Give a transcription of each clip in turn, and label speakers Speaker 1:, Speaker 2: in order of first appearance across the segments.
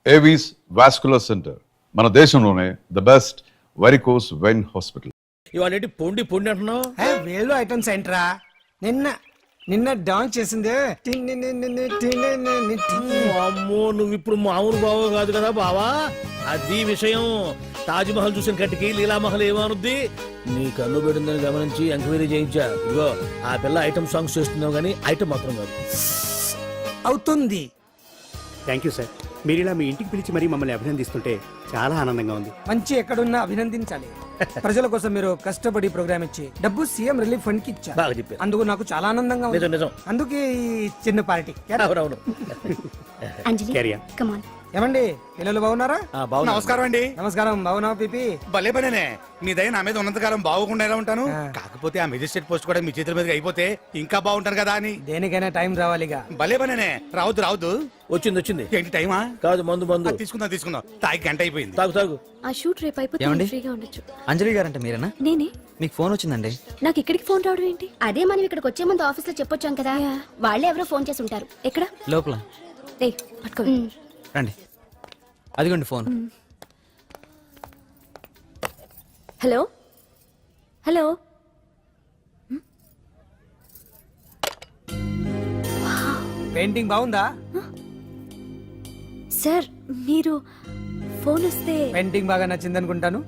Speaker 1: Avis vascular centre, మన దేశంలోనే the best varicose vein hospital.
Speaker 2: ఇవాళ ఏంటి పొండి పొండి అంటున్నావు?
Speaker 3: వేలు ఐటమ్స్ ఏంట్రా? నిన్న డాన్స్ చేసిందే.
Speaker 2: అమ్మో, నువ్వు ఇప్పుడు మామూలు బావ కాదు కదా బావా. అది విషయం. తాజ్ మహల్ చూసిన కట్టికి లీలామహల్ ఏమనుద్ది? నీ కన్ను పెట్టిందని గమనించి ఎంక్వైరీ చేయించా. ఇదిగో ఆ పిల్ల ఐటమ్ సాంగ్స్ చేస్తున్నావు కానీ ఐటమ్ మాత్రం కాదు.
Speaker 3: అవుతుంది.
Speaker 4: Thank you sir. మీరు ఇలా మీ ఇంటికి పిలిచి మరీ మమ్మల్ని అభినందిస్తుంటే చాలా ఆనందంగా ఉంది.
Speaker 3: మంచి ఎక్కడున్నా అభినందించాలి. ప్రజల కోసం మీరు కష్టపడి ప్రోగ్రామ్ ఇచ్చి డబ్బు సీఎం రిలీఫ్ ఫండ్ కి ఇచ్చారు.
Speaker 2: బాగా చెప్పారు.
Speaker 3: అందుకు నాకు చాలా ఆనందంగా ఉంది.
Speaker 2: నిజం నిజం.
Speaker 3: అందుకే ఈ చిన్న పార్టీ.
Speaker 2: అవునవును.
Speaker 5: అంజలి
Speaker 4: క్యారియా.
Speaker 5: Come on.
Speaker 3: ఏమండి, పిల్లలు బాగున్నారా?
Speaker 6: నమస్కారం అండి.
Speaker 3: నమస్కారం. బాగున్నావు పిపి?
Speaker 6: భలే పనేనే. మీ దయ నా మీద ఉన్నంతకాలం బాగుకుండా ఎలా ఉంటాను. కాకపోతే ఆ మెజిస్ట్రేట్ పోస్ట్ కూడా మీ చేతుల మీదకి అయిపోతే ఇంకా బాగుంటాను కదా అని.
Speaker 3: దేనికైనా టైం రావాలిగా.
Speaker 6: భలే పనేనే. రావద్దు రావద్దు.
Speaker 2: వచ్చింది.
Speaker 6: ఏంటి టైమా?
Speaker 2: కాదు, మందు.
Speaker 6: తీసుకుందాం. తాగి గంట అయిపోయింది.
Speaker 2: తాగు.
Speaker 5: ఆ షూట్ రేపు అయిపోతే ఫ్రీగా ఉండొచ్చు.
Speaker 7: అంజలి గారంటే మీరేనా?
Speaker 5: నేనే.
Speaker 7: మీకు ఫోన్ వచ్చిందండి.
Speaker 5: నాకు ఇక్కడికి ఫోన్ రావడం ఏంటి? అదే మనం ఇక్కడికి వచ్చే ముందు ఆఫీస్ లో చెప్పొచ్చాం కదా. వాళ్ళే ఎవరో ఫోన్ చేసి ఉంటారు. ఎక్కడ?
Speaker 7: లోపల.
Speaker 5: పట్టుకో.
Speaker 7: రండి, అదిగోండి ఫోన్.
Speaker 5: Hello hello.
Speaker 3: పెయింటింగ్ బాగుందా?
Speaker 5: సార్ మీరు ఫోన్ వస్తే.
Speaker 3: పెయింటింగ్ బాగా నచ్చింది అనుకుంటాను.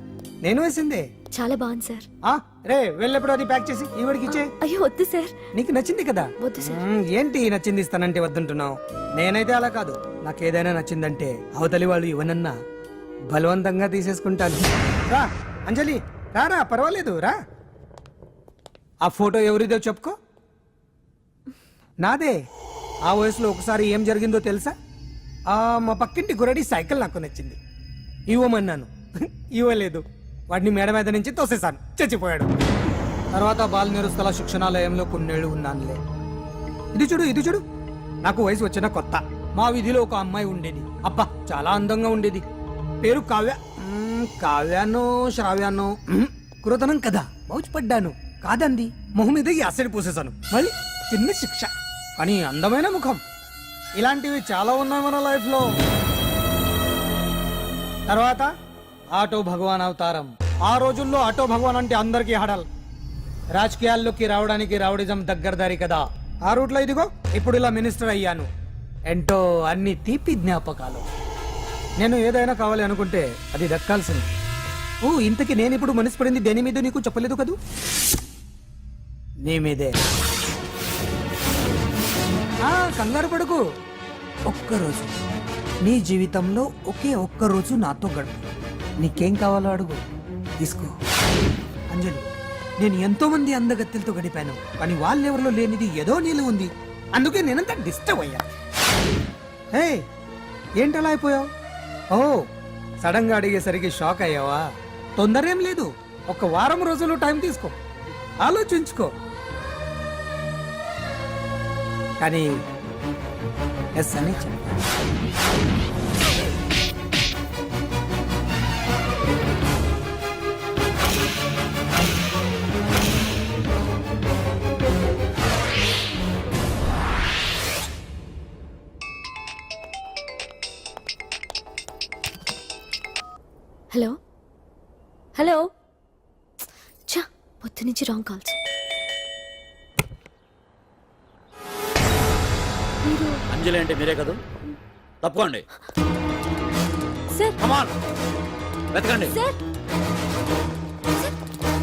Speaker 3: నేను వేసిందే.
Speaker 5: చాలా బాగుంది సార్.
Speaker 3: రే వెళ్ళప్పుడు అది ప్యాక్ చేసి ఈవిడికి ఇచ్చే.
Speaker 5: అయ్యో వద్దు సార్.
Speaker 3: నీకు నచ్చింది కదా.
Speaker 5: వద్దు సార్.
Speaker 3: ఏంటి నచ్చింది ఇస్తానంటే వద్దంటున్నావు? నేనైతే అలా కాదు. నాకేదైనా నచ్చిందంటే అవతలి వాళ్ళు ఇవ్వనన్నా బలవంతంగా తీసేసుకుంటాను. రా అంజలి, రా పర్వాలేదు రా. ఆ ఫోటో ఎవరిదో చెప్పుకో. నాదే. ఆ వయసులో ఒకసారి ఏం జరిగిందో తెలుసా? మా పక్కింటి గురడి సైకిల్ నాకు నచ్చింది. ఇవ్వమన్నాను, ఇవ్వలేదు. వాడిని మేడ మీద నుంచి తోసేశాను, చచ్చిపోయాడు. తర్వాత బాల నిరుస్తల శిక్షణాలయంలో కొన్నేళ్లు ఉన్నానులే. ఇది చూడు, నాకు వయసు వచ్చిన కొత్త. మా వీధిలో ఒక అమ్మాయి ఉండేది. అబ్బా చాలా అందంగా ఉండేది. పేరు కావ్యానో శ్రావ్యానో. కురతనం కదా, మౌచిపడ్డాను. కాదండి, మొహం మీద యాసిడ్ పూసేశాను. మళ్ళీ చిన్న శిక్ష, కానీ అందమైన ముఖం. ఇలాంటివి చాలా ఉన్నాయి మన లైఫ్ లో. తర్వాత ఆటో భగవాన్ అవతారం. ఆ రోజుల్లో ఆటో భగవాన్ అంటే అందరికీ హడల్. రాజకీయాల్లోకి రావడానికి రౌడిజం దగ్గరదారి కదా. ఆ రూట్లో ఇదిగో ఇప్పుడు ఇలా మినిస్టర్ అయ్యాను. ఏంటో అన్ని తీపి జ్ఞాపకాలు. నేను ఏదైనా కావాలి అనుకుంటే అది దక్కాల్సింది. ఇంతకీ నేను ఇప్పుడు మనసు పడింది దేని మీద నీకు చెప్పలేదు కదూ? నీ మీదే. కంగారు పడుకు. ఒక్కరోజు నీ జీవితంలో ఒకే ఒక్కరోజు నాతో గడుపు. నీకేం కావాలో అడుగు, తీసుకో. అంజలి, నేను ఎంతో మంది అందగత్తెలతో గడిపాను, కానీ వాళ్ళెవరిలో లేనిది ఏదో నీళ్ళు ఉంది. అందుకే నేనంతా డిస్టర్బ్ అయ్యా. హే, ఏంటలా అయిపోయావు? సడన్ గా అడిగేసరికి షాక్ అయ్యావా? తొందర ఏం లేదు, ఒక వారం రోజులు టైం తీసుకో, ఆలోచించుకో. కానీ ఎస్ అని చెప్పు.
Speaker 5: Hello hello. చా, పొద్దు నుంచి రాంగ్ కాల్స్.
Speaker 2: అంజలి అంటే మీరే కదా? తప్పుకోండి
Speaker 5: సార్.
Speaker 2: కమాన్, వెతకండి.
Speaker 5: Sir,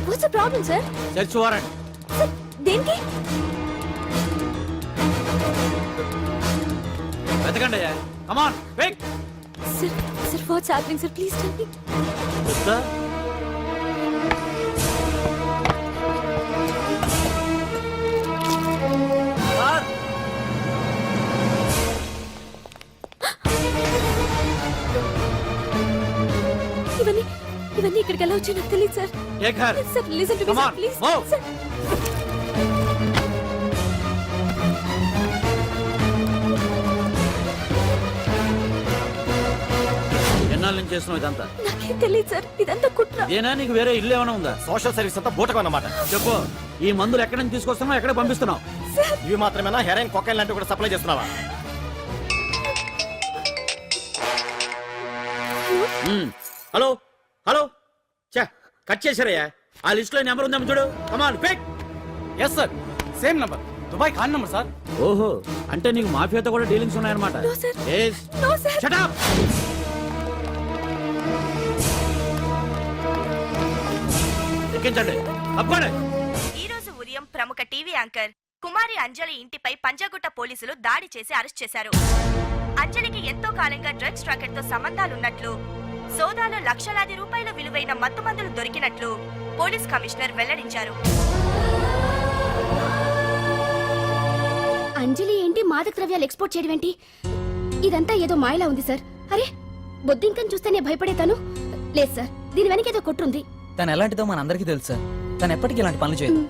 Speaker 5: what's the problem sir?
Speaker 2: Search warrant.
Speaker 5: Sir, దేనికి?
Speaker 2: వెతకండి. Come on, quick.
Speaker 5: Sir, what's happening sir? Please tell me.
Speaker 2: వస్తా.
Speaker 5: ఇవన్నీ ఇక్కడికి ఎలా వచ్చాయో నాకు తెలియదు sir. Sir listen to me sir, please sir.
Speaker 2: ఎన్నాళ్ళ నుంచి చేస్తున్నావు ఇదంతా?
Speaker 5: నాకేం తెలియదు సార్, ఇదంతా కుట్ర.
Speaker 2: ఇదేనా నీకు వేరే ఇల్లు ఏమైనా ఉందా?
Speaker 6: సోషల్ సర్వీస్ అంతా బూటకం అన్నమాట.
Speaker 2: చెప్పు, ఈ మందులు ఎక్కడి నుంచి తీసుకొస్తున్నావు, ఎక్కడ పంపిస్తున్నావు?
Speaker 6: ఇవి మాత్రమేనా? హెరాయిన్, కొకైన్ లాంటివి కూడా సప్లై చేస్తున్నావా?
Speaker 2: హలో హలో చా కట్ చేశారయ్యా ఆ లిస్ట్ లో నెంబర్ ఉందాం చూడు come on pick.
Speaker 8: Yes sir same number Dubai Khan number sir.
Speaker 2: ఓహో అంటే నీకు మాఫియాతో కూడా డీలింగ్స్ ఉన్నాయన్నమాట. Yes. Shut up. ఎక్కించండి తప్పండి.
Speaker 9: ఈ రోజు ఉదయం ప్రముఖ టీవీ యాంకర్ కుమారి అంజలి ఇంటిపై పంజాగుట్ట పోలీసులు దాడి చేసి అరెస్ట్ చేశారు. అంజలికి ఎంతో కాలంగా డ్రగ్స్ ట్రాకెట్ తో సంబంధాలున్నట్లు, సోదాలో లక్షలాది రూపాయల విలువైన మత్తుమందులు దొరికినట్లు పోలీస్ కమిషనర్ వెల్లడించారు.
Speaker 5: అంజలి ఏంటి మాదక ద్రవ్యాలు ఎక్స్పోర్ట్ చేయడం ఏంటి? ఇదంతా ఏదో మాయలా ఉంది సార్. అరే బొద్దింకని చూస్తేనే భయపడేతాను. లేదు సార్, దీని వెనక ఏదో కుట్రుంది.
Speaker 7: తను ఎలాంటిదో మనందరికీ తెలుసు సార్. తను ఎప్పటికీ ఇలాంటి పనులు చేయదు.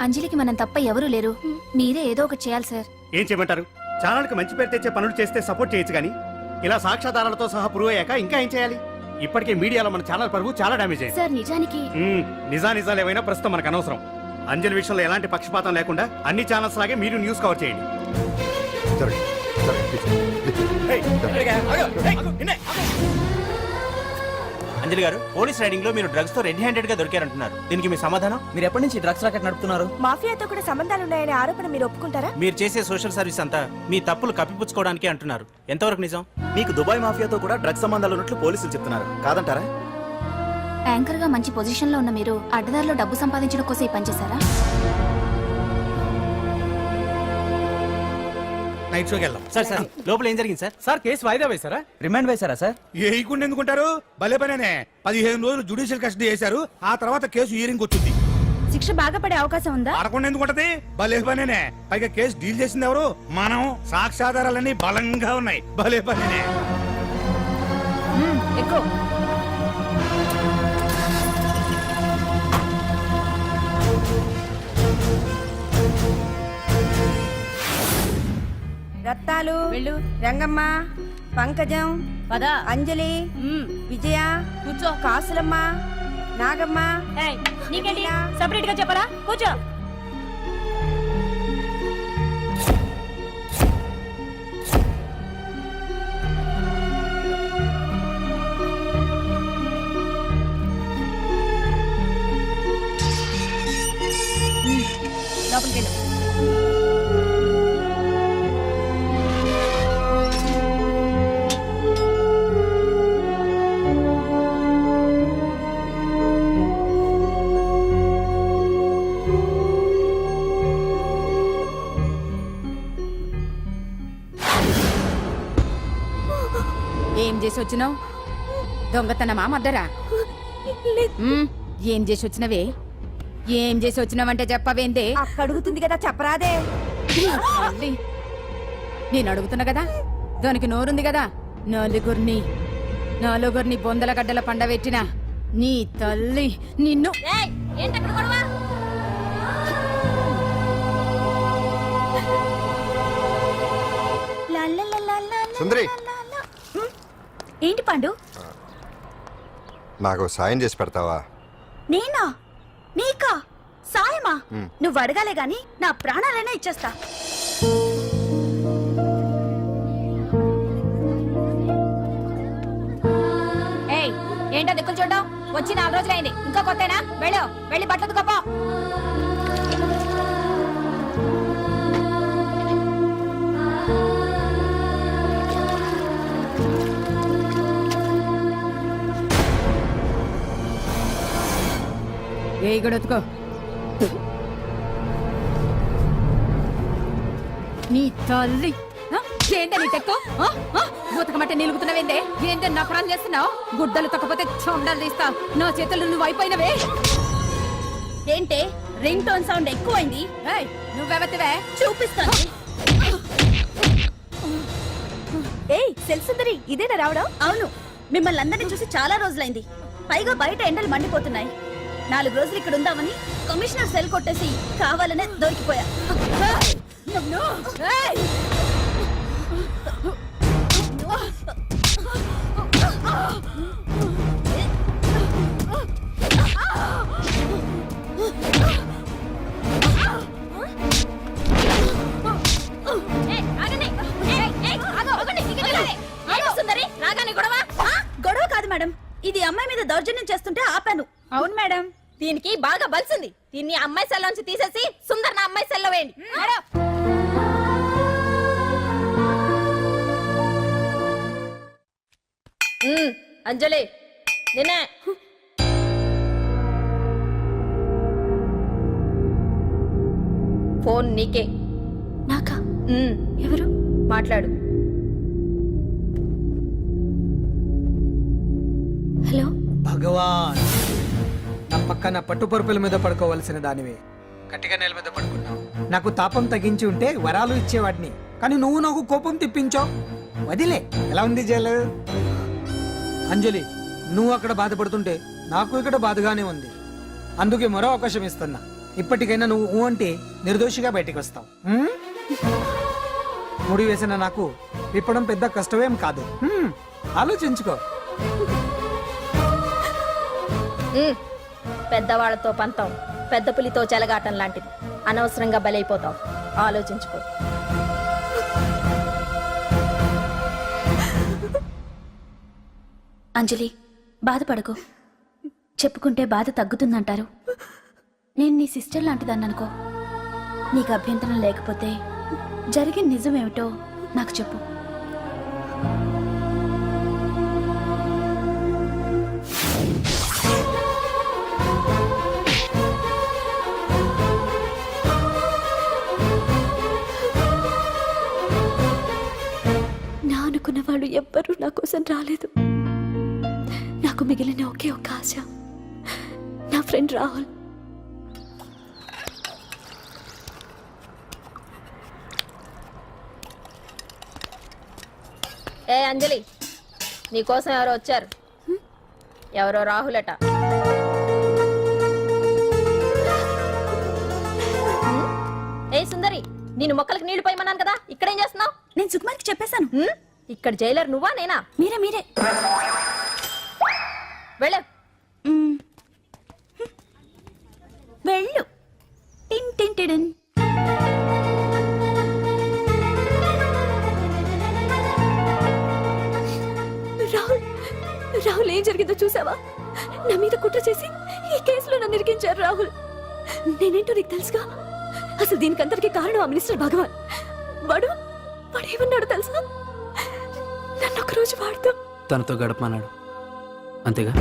Speaker 5: అంజలికి మనం తప్ప ఎవరూ లేరు. మీరే ఏదో ఒకటి చేయాలి సార్.
Speaker 4: ఏం చేయమంటారు? ఛానల్కి మంచి పేరు తెచ్చే పనులు చేస్తే సపోర్ట్ చేయొచ్చు కానీ ఇలా సాక్ష్యాధారాలతో సహా ప్రూవ్ అయ్యాక ఇంకా ఏం చేయాలి? ఇప్పటికే మీడియాలో మన ఛానల్ పరువు చాలా డ్యామేజ్ అయింది.
Speaker 5: సార్ నిజానికి
Speaker 4: నిజాలు ఏమైనా ప్రస్తుతం మనకు అనవసరం. అంజలి విషయంలో ఎలాంటి పక్షపాతం లేకుండా అన్ని ఛానల్స్ లాగే మీరు న్యూస్ కవర్ చేయండి.
Speaker 8: అంజలి గారు పోలీస్ రైడింగ్ లో మీరు డ్రగ్స్ తో రెడ్ హ్యాండెడ్ గా దొరికారంటున్నారు. దీనికి మీ సమాధానం?
Speaker 7: మీరు ఎప్పటి నుంచి డ్రగ్స్ రాకెట్ నడుపుతున్నారు?
Speaker 9: మాఫియాతో కూడా సంబంధాలున్నాయనే ఆరోపణ మీరు ఒప్పుకుంటారా?
Speaker 8: మీరు చేసే సోషల్ సర్వీస్ అంతా మీ తప్పులు కప్పిపుచ్చుకోవడానికి అంటున్నారు. ఎంతవరకు నిజం?
Speaker 10: మీకు దుబాయ్ మాఫియాతో కూడా డ్రగ్స్ సంబంధాలు ఉన్నట్లు పోలీసులు చెప్తున్నారు. కాదంటారా?
Speaker 5: యాంకర్ గా మంచి పొజిషన్ లో ఉన్న మీరు అడ్డదారిలో డబ్బు సంపాదించడం కోసం ఈ పనిచేశారా?
Speaker 6: నైట్ షోకి వెళ్దాం.
Speaker 8: సార్ సార్ లోపల ఏం జరిగింది సార్?
Speaker 3: సార్ కేసు వాయిదా వేశారా?
Speaker 7: రిమాండ్ వేశారా సార్?
Speaker 6: ఏయకుండా ఎందుకుంటారు? భలే పనేనే. 15 రోజులు జుడిషియల్ కస్టడీ చేశారు. ఆ తర్వాత కేసు హియరింగ్ వచ్చింది.
Speaker 9: శిక్ష బాగా పడే అవకాశం ఉందా?
Speaker 6: పడకుండా ఎందుకుంటది? భలే పనేనే. పైగా కేసు డీల్ చేసింది ఎవరు? మనం. సాక్ష్యాధారాలన్నీ బలంగా ఉన్నాయి. భలే పనేనే.
Speaker 9: ఎక్కువ రత్తాలు రంగమ్మ, పంకజం, అంజలి, విజయ, కూర్చో, కాసులమ్మ, నాగమ్మ. నీకేంటి సెపరేట్ గా చెప్పరా? కూర్చో. లోపలికి వెళ్ళు. ఏం చేసి వచ్చినావు? దొంగతనమా మద్దరా? ఏం చేసి వచ్చినవే? ఏం చేసి వచ్చినావంటే చెప్పవేందే? అడుగుతుంది కదా చెప్పరాదే. నేను అడుగుతున్నా కదా, దానికి నోరుంది కదా. నలుగురిని బొందల గడ్డల పండబెట్టిన నీ తల్లి నిన్ను.
Speaker 11: సుందరి,
Speaker 9: ఏంటి పండు?
Speaker 11: నాకు సాయం చేసి పెడతావా?
Speaker 9: నేనా? నీకా సాయమా? నువ్వు అడగాలే గాని నా ప్రాణాలైనా ఇచ్చేస్తా. ఏయ్ ఏంటో దిక్కులు చూడడం? వచ్చి 4 రోజులైంది, ఇంకా కొత్తేనా? వెళ్ళి బట్టలు కప్ప. ఏ గడొత్తుకో. నీ తల్లి ఏంటని టెక్కు బూతకమంటే నిలుగుతున్నావేందే? ఏంటని నకరాలు చేస్తున్నావు? గుడ్డలు తక్కపోతే చొండాలు తీస్తా. నా చేతులు నువ్వు అయిపోయినవే. ఏంటే రింగ్ టోన్ సౌండ్ ఎక్కువైంది? నువ్వెవతివే చూపిస్తాను. ఏయ్ సెల్సుందరి, ఇదేనా రావడం? అవును, మిమ్మల్ని అందరినీ చూసి చాలా రోజులైంది. పైగా బయట ఎండలు మండిపోతున్నాయి. 4 రోజులు ఇక్కడ ఉందామని కమిషనర్ సెల్ కొట్టేసి కావాలనే దొరికిపోయా. గొడవ కాదు మేడం, ఇది అమ్మాయి మీద దౌర్జన్యం చేస్తుంటే ఆపాను. అవును మేడం. దీనికి బాగా బలిసింది. దీన్ని అమ్మాయి సెల్లోంచి తీసేసి సుందర్ నా అమ్మాయి సెల్లో వేయండి. మేడం. అంజలి నిన్నే. ఫోన్ నీకే.
Speaker 5: నాకా? ఎవరు?
Speaker 9: మాట్లాడు.
Speaker 5: హలో.
Speaker 3: భగవాన్, నా పక్కన పట్టుపరుపుల మీద పడుకోవలసిన దానివే గట్టిగా నేల మీద పడుకున్నావు. నాకు తాపం తగ్గించి ఉంటే వరాలు ఇచ్చేవాడిని, కానీ నువ్వు నాకు కోపం తెప్పించావు. వదిలే. ఎలా ఉంది జైలు? అంజలి, నువ్వు అక్కడ బాధపడుతుంటే నాకు ఇక్కడ బాధగానే ఉంది. అందుకే మరో అవకాశం ఇస్తున్నా. ఇప్పటికైనా నువ్వు అంటే నిర్దోషిగా బయటికి వస్తావు. ముడి వేసిన నాకు విప్పడం పెద్ద కష్టమేం కాదు. ఆలోచించుకో.
Speaker 9: పెద్దవాళ్లతో పంతం పెద్ద పులితో చెలగాటం లాంటిది. అనవసరంగా బలైపోతావు. ఆలోచించుకో.
Speaker 5: అంజలి, బాధపడకు. చెప్పుకుంటే బాధ తగ్గుతుందంటారు. నేను నీ సిస్టర్ లాంటిదాన్ని అనుకో. నీకు అభ్యంతరం లేకపోతే జరిగిన నిజమేమిటో నాకు చెప్పు. నా అనుకున్న వాళ్ళు ఎవ్వరూ నా కోసం రాలేదు. నాకు మిగిలిన ఒకే ఒక ఆశ, నా ఫ్రెండ్ రాహుల్.
Speaker 9: ఏ అంజలి, నీకోసం ఎవరో వచ్చారు. ఎవరో రాహులట. ఏ సుందరి, నేను మొక్కలకు నీళ్లు పోయమన్నాను కదా, ఇక్కడేం చేస్తున్నావు?
Speaker 5: నేను సుకుమార్కి చెప్పేశాను.
Speaker 9: ఇక్కడ జైలర్ నువ్వా నేనా?
Speaker 5: మీరే.
Speaker 9: వెళ్ళు.
Speaker 5: వెళ్ళు. టిన్ టిన్ టిడిన్. రాహుల్ ఏం జరిగిందో చూసావా? నా మీద కుట్ర చేసి ఈ కేసులో నన్ను ఇరికించారు రాహుల్. నేనేంటో నీకు తెలుసుగా. అసలు దీనికంతటికీ కారణం ఆ మినిస్టర్ భగవాన్. వాడు ఏమన్నాడు తెలుసా? నన్ను ఒక రోజు వాడుతూ
Speaker 7: తనతో గడపమన్నాడు, అంతేగా?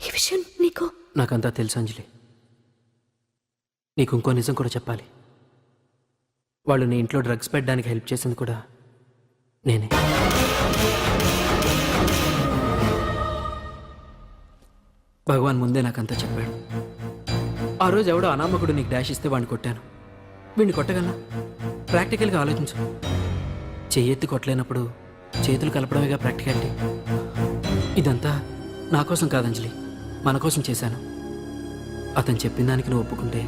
Speaker 5: ఈ విషయం నీకు
Speaker 7: నాకంతా తెలుసు అంజలి. నీకు ఇంకో నిజం కూడా చెప్పాలి. వాళ్ళు నీ ఇంట్లో డ్రగ్స్ పెట్టడానికి హెల్ప్ చేసింది కూడా నేనే. భగవాన్ ముందే నాకంతా చెప్పాడు. ఆ రోజు ఎవడో అనామకుడు నీకు డాష్ ఇస్తే వాడిని కొట్టాను. వీడిని కొట్టగలనా? ప్రాక్టికల్గా ఆలోచించు. చెయ్యెత్తి కొట్టలేనప్పుడు చేతులు కలపడమేగా ప్రాక్టికాలిటీ. ఇదంతా నా కోసం కాదంజలి, మన కోసం చేశాను. అతను చెప్పిన దానికి నువ్వు ఒప్పుకుంటే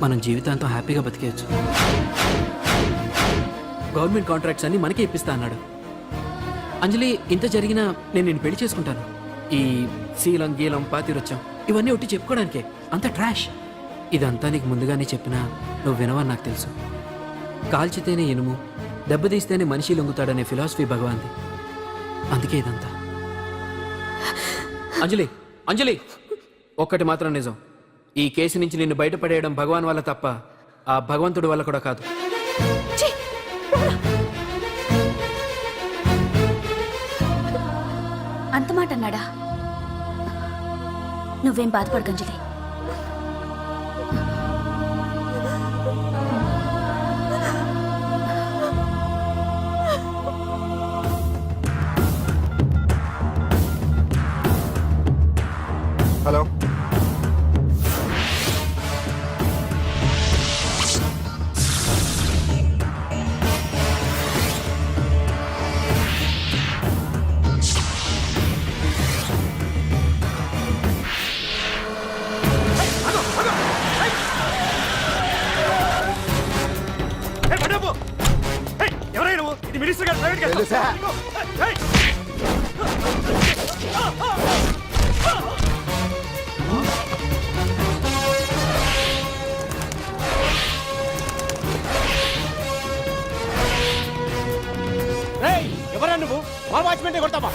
Speaker 7: మనం జీవితాంతం హ్యాపీగా బతికేయచ్చు. గవర్నమెంట్ కాంట్రాక్ట్స్ అన్ని మనకే ఇప్పిస్తా అన్నాడు. అంజలి, ఇంత జరిగినా నేను నిన్ను పెళ్లి చేసుకుంటాను. ఈ శీలం గీలం పాతిరొచ్చాం ఇవన్నీ ఒట్టి చెప్పుకోవడానికే. అంత ట్రాష్. ఇదంతా నీకు ముందుగానే చెప్పినా నువ్వు వినవని నాకు తెలుసు. కాల్చితేనే ఇనుము, దెబ్బతీస్తేనే మనిషి లొంగుతాడనే ఫిలాసఫీ భగవాన్ది. అందుకే ఇదంతా. అంజలి, ఒక్కటి మాత్రం నిజం. ఈ కేసు నుంచి నిన్ను బయటపడేయడం భగవాన్ వల్ల తప్ప ఆ భగవంతుడి వల్ల కూడా కాదు.
Speaker 5: అంత మాట అన్నాడా? నువ్వేం బాధపడకంజలి.
Speaker 11: హలో.
Speaker 4: ఎవరైనా నువ్వు? ఇది మినిస్టర్ గారు ప్రైవేట్ గారు.
Speaker 11: తెలుసా?
Speaker 4: ఎవరా నువ్వు మా వాచ్మెన్ కొడతావా?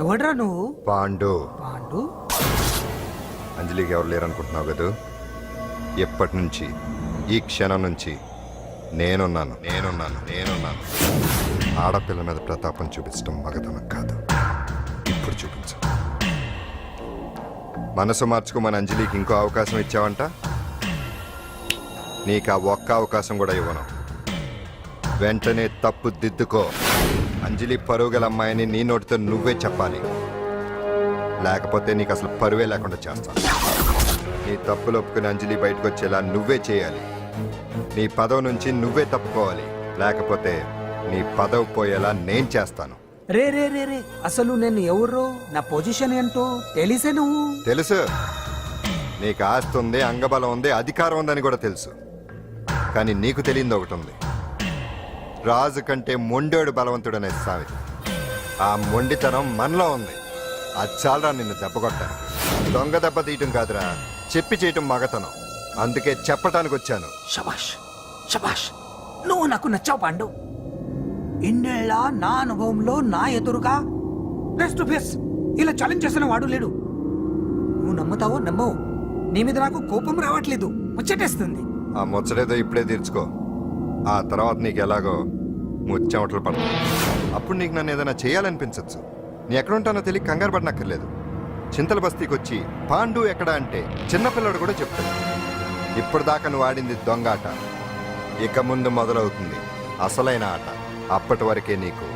Speaker 3: ఎవడ్రా నువ్వు?
Speaker 11: పాండు.
Speaker 3: పాండు?
Speaker 11: అంజలికి ఎవరు లేరనుకుంటున్నావు కదా? ఎప్పటి నుంచి, ఈ క్షణం నుంచి నేనున్నాను. ఆడపిల్ల మీద ప్రతాపం చూపించడం మగతనం కాదు. ఇప్పుడు చూపించు. మనసు మార్చుకోమని అంజలికి ఇంకో అవకాశం ఇచ్చావంట. నీకు ఆ ఒక్క అవకాశం కూడా ఇవ్వను. వెంటనే తప్పు దిద్దుకో. అంజలి పరుగల అమ్మాయిని నీ నోటితో నువ్వే చెప్పాలి, లేకపోతే నీకు అసలు పరువే లేకుండా చేస్తాను. నీ తప్పులు ఒప్పుకుని అంజలి బయటకు వచ్చేలా నువ్వే చేయాలి. నీ పదవి నుంచి నువ్వే తప్పుకోవాలి, లేకపోతే నీ పదవి పోయేలా నేను చేస్తాను.
Speaker 3: రే రే రే రే అసలు నేను ఎవరో, నా పొజిషన్ ఏంటో తెలిసే నువ్వు?
Speaker 11: తెలుసు. నీకు ఆస్తి ఉంది, అంగబలం ఉంది, అధికారం ఉందని కూడా తెలుసు. కానీ నీకు తెలియంది ఒకటి ఉంది. రాజు కంటే మొండోడు బలవంతుడనే సామెత. ఆ మొండితనం మనలో ఉంది. అది చాలరా నిన్ను దెబ్బకొట్టాను. దొంగ దెబ్బ తీయటం కాదురా, చెప్పి చేయటం మగతనం. అందుకే చెప్పటానికి వచ్చాను.
Speaker 3: శబాష్ శబాష్, నువ్వు నాకు నచ్చావు పాండు. ఇన్నేళ్ళ నా అనుభవంలో నా ఎదురుగా ఫేస్ టు ఫేస్ ఇలా ఛాలెంజ్ చేసిన వాడు లేడు. నువ్వు నమ్ముతావో నమ్మవు, నీ మీద నాకు కోపం రావట్లేదు, ముచ్చటేస్తుంది.
Speaker 11: ఆ ముచ్చటేదో ఇప్పుడే తీర్చుకో. ఆ తర్వాత నీకు ఎలాగో ముచ్చెమటలు పడతాయి. అప్పుడు నీకు నన్ను ఏదైనా చేయాలనిపించచ్చు. నీ ఎక్కడుంటానో తెలియ కంగారు పడనక్కర్లేదు. చింతల బస్తీకి వచ్చి పాండు ఎక్కడా అంటే చిన్నపిల్లడు కూడా చెప్తాడు. ఇప్పుడు దాకా నువ్వు ఆడింది దొంగ ఆట. ఇక ముందు మొదలవుతుంది అసలైన ఆట. అప్పటి వరకే నీకు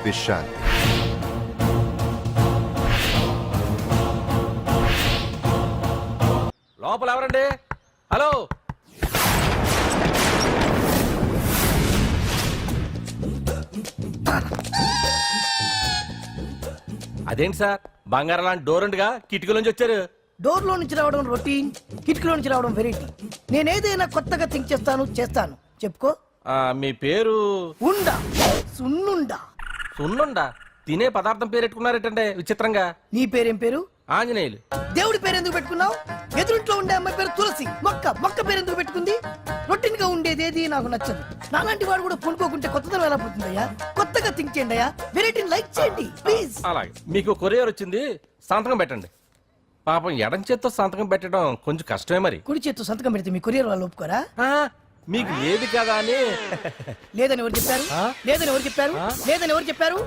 Speaker 11: విశ్రాంతి.
Speaker 2: లోపల ఎవరండి? హలో, అదేంటి సార్ బంగారం లాంటి డోర్ ఉండగా కిటికీలోంచి వచ్చారు?
Speaker 12: డోర్ లో నుంచి రావడం రొటీన్, కిటికీలో నుంచి రావడం వెరైటీ. నేనేదైనా కొత్తగా థింక్ చేస్తాను. చెప్పుకో.
Speaker 2: మీ పేరు?
Speaker 12: ఉండా, సున్నుండా.
Speaker 2: సున్నుండా? తినే పదార్థం పేరు పెట్టుకున్నారేటంటే విచిత్రంగా.
Speaker 12: నీ పేరేం పేరు?
Speaker 2: ఆంజనేయులు.
Speaker 12: దేవుడి పేరు ఎందుకు పెట్టుకున్నావు? ఎదురింట్లో ఉండే అమ్మాయి పేరు తులసి. మొక్క పేరు ఎందుకు పెట్టుకుంది? రొటీన్ గా ఉండేదేది నాకు నచ్చదు. నాలాంటి వాడు కూడా పూనుకోకుంటే కొత్తదనం ఎలా పోతుందయ్యా? కొత్తగా థింక్ చేయండి అయ్యా. వెరైటీని లైక్ చేయండి ప్లీజ్.
Speaker 2: అలాగే. మీకు కొరియర్ వచ్చింది, సంతకం పెట్టండి. పాపం ఎడం చేత్తో సంతకం పెట్టడం కొంచెం కష్టమే మరి.
Speaker 12: కుడి చేత్తో సంతకం పెడితే మీ కొరియర్ వాళ్ళు ఒప్పుకోరా?
Speaker 2: మీకు లేదు కదా అని.
Speaker 12: లేదని ఎవరు చెప్పారు? లేదని ఎవరు చెప్పారు? లేదని ఎవరు చెప్పారు?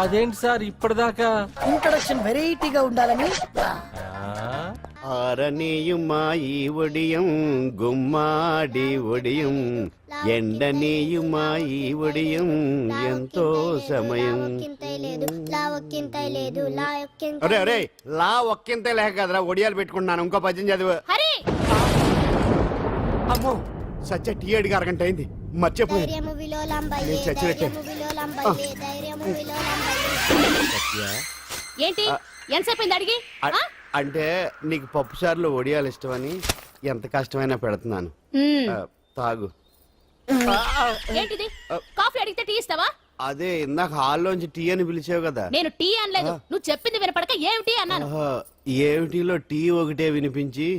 Speaker 2: అదేంటి సార్ ఇప్పటిదాకా
Speaker 12: ఇంట్రడక్షన్ వెరైటీగా ఉండాలని.
Speaker 4: ఆరనీయుమాయి ఒడియం గుమ్మాడి ఒడియం, ఎండనీయుమాయి ఒడియం ఎంతో సమయం. అరే అరే, లా ఒక్కింతే లేక కదరా ఒడియాలు పెట్టుకుంటున్నాను. ఇంకో పద్యం చదువు. అమ్మో, సత్య టీ అడిగి అరగంట అయింది, మర్చిపోయింది.
Speaker 5: ఏంటి
Speaker 9: ఎంతసేపు అడిగి ఆ?
Speaker 4: అంటే నీకు పప్పు చారులో ఒడియాలు ఇష్టమని ఎంత కష్టమైనా పెడుతున్నాను. తాగు.
Speaker 9: ఏంటిది కాఫీ అడిగితే టీ ఇస్తావా?
Speaker 4: అదే ఇందాక హాల్లోంచి టీ అని పిలిచావు కదా.
Speaker 9: నేను టీ అనలేదు, నువ్వు చెప్పింది వినపడక ఏమిటి అన్నాను.
Speaker 4: ఏమిటిలో టీ ఒకటే వినిపించి.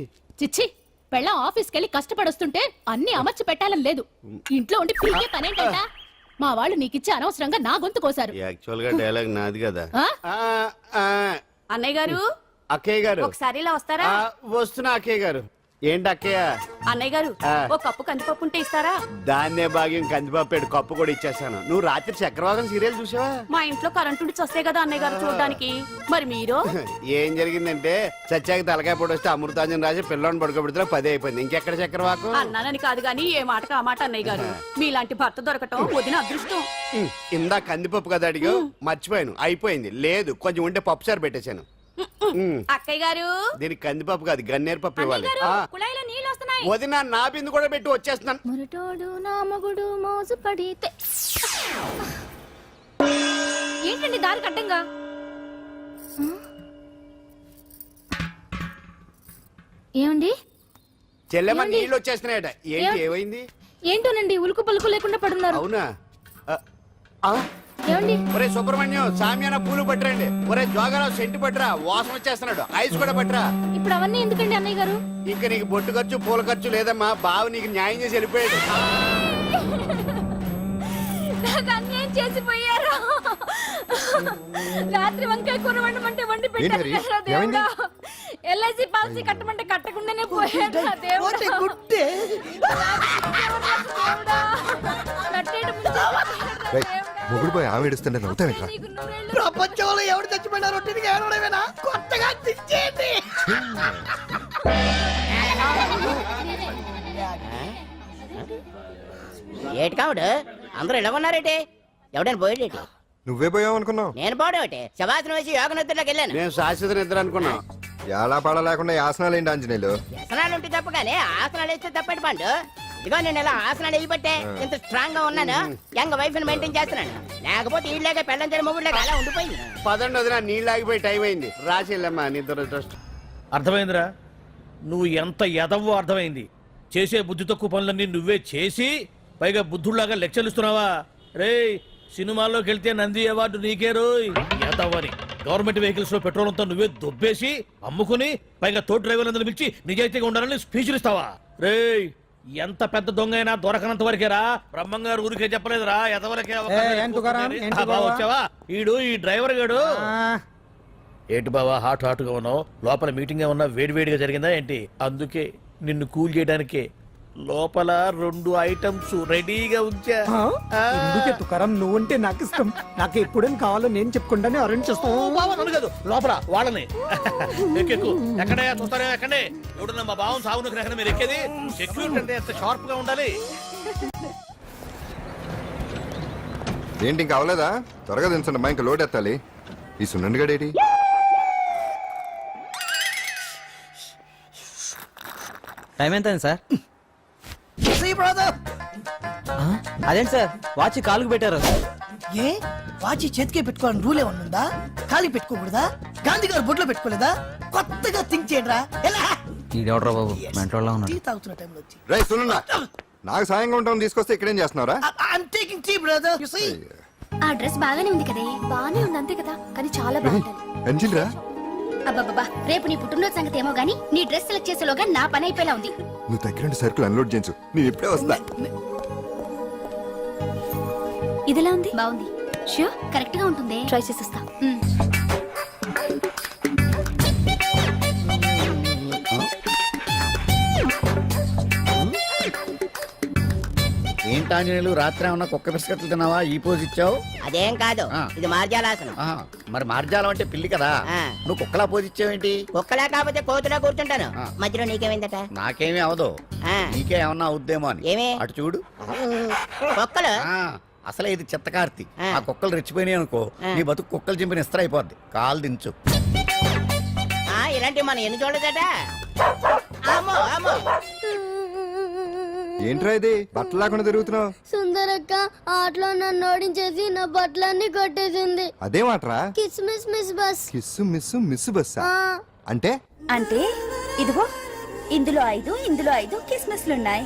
Speaker 9: చిచ్చి, పెళ్ళం ఆఫీస్కి వెళ్ళి కష్టపడొస్తుంటే అన్ని అమర్చి పెట్టాలని లేదు. ఇంట్లో ఉండి పీకే పనేంటంట. మా వాళ్ళు నీకిచ్చే అనవసరంగా నా గొంతు కోసారు.
Speaker 4: యాక్చువల్ గా డైలాగ్ నాది కదా.
Speaker 9: అన్నయ్య గారు,
Speaker 4: అక్కయ్య గారు
Speaker 9: ఒకసారి ఇలా వస్తారా?
Speaker 4: వస్తున్నా అక్కయ్య గారు. ఏంటి అక్కయ్య?
Speaker 9: అన్నయ్య గారు, ఒక కప్పు కందిపప్పు ఉంటే ఇస్తారా?
Speaker 4: దాన్నే భాగ్యం కందిపాపేడు కప్పు కూడా ఇచ్చేసాను. నువ్వు రాత్రి చక్రవాకం సీరియల్ చూసావా?
Speaker 9: మా ఇంట్లో కరెంటు ఉండి వస్తే కదా అన్నయ్య గారు చూడడానికి. మరి మీరు?
Speaker 4: ఏం జరిగిందంటే చచ్చాక తలకాయ పొడి వస్తే అమృతాంజన్ రాజు పిల్లని పడుకోబెడితే 10 అయిపోయింది. ఇంకెక్కడ చక్రవాకం?
Speaker 9: అన్నానని కాదు గాని ఏ మాటకు ఆ మాట అన్నయ్య గారు. మీలాంటి భర్త దొరకటం వదిన అదృష్టం.
Speaker 4: ఇందా కందిపప్పు కదా అడిగా, మర్చిపోయాను. అయిపోయింది. లేదు, కొంచెం ఉంటే పప్పు సార్ పెట్టేశాను.
Speaker 9: అక్కయ్య గారు,
Speaker 4: దీనికి కందిపప్పు కాదు గన్నేరు పప్పు ఇవ్వాలి.
Speaker 9: కుళాయిలో నీళ్ళు వస్తున్నాయి.
Speaker 4: వదిన నా బిందు కూడా పెట్టి వచ్చేస్తున్నాను.
Speaker 5: మురటోడు నా మగుడు మోసు పడితే.
Speaker 9: ఏంటండి దారి కట్టంగా?
Speaker 5: ఏమండి?
Speaker 4: చెల్లెమ్మ నీళ్ళు వచ్చేస్తున్నాయట. ఏంటి ఏమైంది?
Speaker 5: ఏంటోనండి ఉలుకు పలుకు లేకుండా పడున్నారు.
Speaker 4: అవునా?
Speaker 5: ఏమండి?
Speaker 4: ఒరే సుబ్రహ్మణ్యం, సామ్యాన పూలు పట్టరండి. ఒరే జోగరావు సెంటు పట్టరా, వాసన వచ్చేస్తున్నాడు. ఐస్ కూడా పట్టరా.
Speaker 5: ఇప్పుడు అవన్నీ ఎందుకండి అన్నయ్య గారు?
Speaker 4: ఇంకా నీకు బొట్టు ఖర్చు పూల ఖర్చు లేదమ్మా. బావ నీకు న్యాయం చేసి వెళ్ళిపోయాడు.
Speaker 5: నాకు అన్యాయం చేసిపోయారు. రాత్రి వంకాయ కూర వండమంటే వండి పెట్టారు కదా దేవుడా. ఎల్ఐసి పాలసీ కట్టమంటే కట్టకుండానే పోయాడు నా దేవుడా.
Speaker 12: గుడ్డే
Speaker 11: మొగుడు పోయి ఆమె ఏడుస్తుంటే నవ్వుతావేంట్రా?
Speaker 12: ప్రపంచంలో ఎవరు చచ్చిపోయినా రొట్టెని ఏడవడమేనా? కొత్తగా తెచ్చేయండి.
Speaker 13: ఏటి కావుడు అందరూ ఇలా ఉన్నారేటి? ఎవడైనా పోయేటి?
Speaker 11: నువ్వే పోయావు అనుకున్నావు.
Speaker 13: నేను పోవడం శవాసనం వేసి యోగ నిద్రలోకి వెళ్ళాను.
Speaker 4: నేను శాశ్వత నిద్ర అనుకున్నా.
Speaker 11: ఎలా పాడ లేకుండా యాసనాలు ఏంటి ఆంజనేయులు?
Speaker 13: వ్యసనాలు ఉంటే తప్ప కానీ ఆసనాలు వేస్తే తప్పటి పండు. ఇదిగో నేను ఇలా ఆసనాలు వేయబట్టే ఇంత స్ట్రాంగ్ గా ఉన్నాను. యంగ్ వైఫ్ ని మెయింటైన్ చేస్తున్నాను. లేకపోతే ఇళ్ళగా పెళ్ళంచని మొగుళ్ళగా అలా ఉండిపోయింది.
Speaker 4: పదండి వదిన, నీళ్ళు ఆగిపోయి టైం అయింది. రాసేళ్ళమ్మా నిద్ర.
Speaker 2: అర్థమైందిరా? నువ్వు ఎంత ఎదవో అర్థమైంది. చేసే బుద్ధి తక్కువ పనులన్నీ నువ్వే చేసి పైగా బుద్ధుళ్లాగా లెక్చర్లు ఇస్తున్నావా? రేయ్, సినిమాల్లోకి వెళ్తే నంది అవార్డు నీకే రోయ్ ఎదవని. గవర్నమెంట్ వెహికల్స్ లో పెట్రోల్ అంతా నువ్వే దొబ్బేసి అమ్ముకుని పైగా తోటి డ్రైవర్లందరూ పిలిచి నిజాయితీగా ఉండాలని స్పీచ్లు ఇస్తావా? రేయ్, ఎంత పెద్ద దొంగ అయినా దొరకనంత వరకేరా. బ్రహ్మంగారు ఊరికే చెప్పలేదురా ఎదవలకే వచ్చావా? ఈడు ఈ డ్రైవర్ గాడు. ఏంటి బావా హాట్ హాట్ గా ఉన్నావు? లోపల మీటింగ్ ఏమన్నా వేడివేడిగా జరిగిందా ఏంటి? అందుకే నిన్ను కూల్ చేయడానికే లోపల 2 ఐటమ్స్ రెడీగా ఉంచా.
Speaker 3: ఎందుకే తుకారం, నువ్వంటే నాకు ఇష్టం. నాకు ఎప్పుడేం కావాలో నేను చెప్పుకుంటానే అరేంజ్ చేస్తాను.
Speaker 2: కాదు లోపల వాళ్ళని ఎక్కెక్కు. ఎక్కడే చూస్తారే ఎక్కడే? ఎవడన్నా మా బావం సాగునకు ఎక్కడ మీరు ఎక్కేది? సెక్యూరిటీ అంటే ఎంత షార్ప్ గా ఉండాలి.
Speaker 11: ఏంటి ఇంకా అవలేదా? త్వరగా దించండి మా, ఇంకా లోడ్ ఎత్తాలి. ఈ సున్నండి గడేటి?
Speaker 10: టైం ఎంత సార్?
Speaker 13: అదేంటి సార్ వాచ్ కాలుకు పెట్టారు?
Speaker 12: ఏ వాచి చేతికే పెట్టుకోవాలని రూల్ ఏమన్నా ఉందా? ఖాళీ పెట్టుకోకూడదా? గాంధీ గారు బొడ్లో పెట్టుకోలేదా? కొత్తగా థింక్ చేయండిరా. ఎలా
Speaker 10: ఈడెవడ్రా బాబు మెంటోళ్ళ ఉన్నాడు.
Speaker 12: టీ తాగుతున్న టైంలో వచ్చి
Speaker 11: రై సున్నా, నాకు సాయంగా ఉంటాం తీసుకొస్తే ఇక్కడేం చేస్తున్నారా?
Speaker 12: I'm taking tea, brother. You see?
Speaker 5: ఆ డ్రెస్ బాగానే ఉంది కదే. బాగానే ఉంది అంతే కదా, కానీ చాలా బాగుంటుంది.
Speaker 11: అంజిల్రా,
Speaker 5: అబ్బబ్బా, రేపు నీ పుట్టినరోజు సంగతి ఏమో గానీ నీ డ్రెస్ సెలెక్ట్ చేసేలోగా నా పని అయిపోయేలా ఉంది.
Speaker 11: నువ్వు దగ్గర సరుకులు అన్లోడ్ చేయించు, నేను ఇప్పుడే వస్తా.
Speaker 5: ఇదిలా ఉంది? బాగుంది. ష్యూర్ కరెక్ట్ గా ఉంటుంది. ట్రై చేసేస్తా.
Speaker 6: ఏంటాంజనేయులు రాత్రి ఏమన్నా కుక్క బిస్కెట్లు తిన్నావా? ఈ పోజ్ ఇచ్చావు.
Speaker 13: అదేం కాదు, ఇది మార్జాలాసనం.
Speaker 6: మరి మార్జాలం అంటే పిల్లి కదా, నువ్వు కుక్కలా పోజ్ ఇచ్చావేంటి?
Speaker 13: కుక్కలా కాకపోతే కోతులా కూర్చుంటాను. మధ్యలో నీకేమైందట?
Speaker 6: నాకేమీ అవదు, నీకే ఏమన్నా అవుద్దేమో అని.
Speaker 13: ఏమి?
Speaker 6: అటు చూడు.
Speaker 13: కుక్కలు
Speaker 6: అసలే ఇది చిత్తకార్తి. ఆ కుక్కలు రెచ్చిపోయినాయి అనుకో, నీ బతుకు కుక్కలు చింపిన ఇస్త్ర అయిపోద్ది. కాలు దించు.
Speaker 13: ఇలాంటివి మనం ఎన్ని చూడదట.
Speaker 11: ఏంట్రా ఇది బట్టలు లేకుండా తిరుగుతున్నావు?
Speaker 5: సుందరక్క ఆటలో నన్ను ఓడించేసి నా బట్టలన్నీ కొట్టేసింది.
Speaker 11: అదేమాట్రా?
Speaker 5: Kiss miss miss bus.
Speaker 11: Kiss miss miss బస్సా అంటే?
Speaker 5: అంటే ఇదిగో ఇందులో 5 కిస్మిస్లున్నాయి.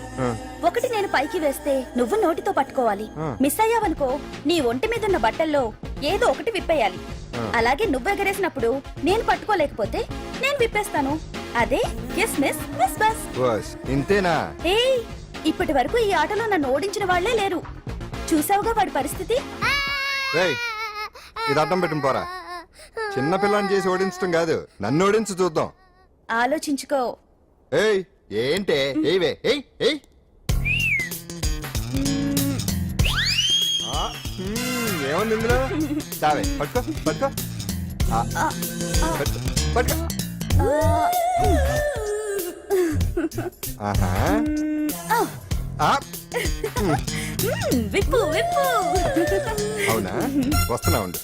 Speaker 5: ఒకటి నేను పైకి వేస్తే నువ్వు నోటితో పట్టుకోవాలి. మిస్ అయ్యావనుకో నీ ఒంటి మీద ఉన్న బట్టల్లో ఏదో ఒకటి విప్పేయాలి. అలాగే నువ్వు ఎగరేసినప్పుడు నేను పట్టుకోలేకపోతే నేను విప్పేస్తాను. అదే కిస్మిస్ మిస్ బస్.
Speaker 11: బస్ ఇంతేనా?
Speaker 5: ఏయ్, ఇప్పటి వరకు ఈ ఆటలో నన్ను ఓడించిన వాళ్లే లేరు. చూసావుగా వాడి పరిస్థితి.
Speaker 11: ఏయ్, ఇది అడ్డం పెట్టిన పోరా. చిన్న పిల్లని చేసి ఓడించడం కాదు, నన్ను ఓడించి చూద్దాం.
Speaker 5: ఆలోచించుకో.
Speaker 11: ఏయ్ ఏంటే? ఏవే ఏయ్ ఏయ్. ఏముంది ఇందులో? చావే పట్టుకో పట్టుకో. పట్టుకో పట్టుకో. ఆహా.
Speaker 5: విప్పు విప్పు.
Speaker 11: అవునా, వస్తున్నా ఉండు.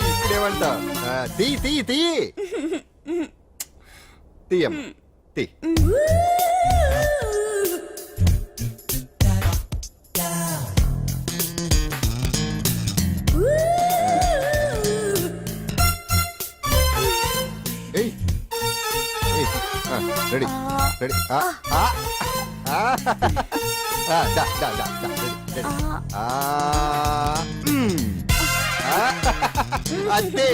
Speaker 11: ఇప్పుడేమంటా? తీ తీ తీ తీయం తీ. ఏయ్ రెడీ రెడీ. దా దా దా దా రెడీ రెడీ. అంతే.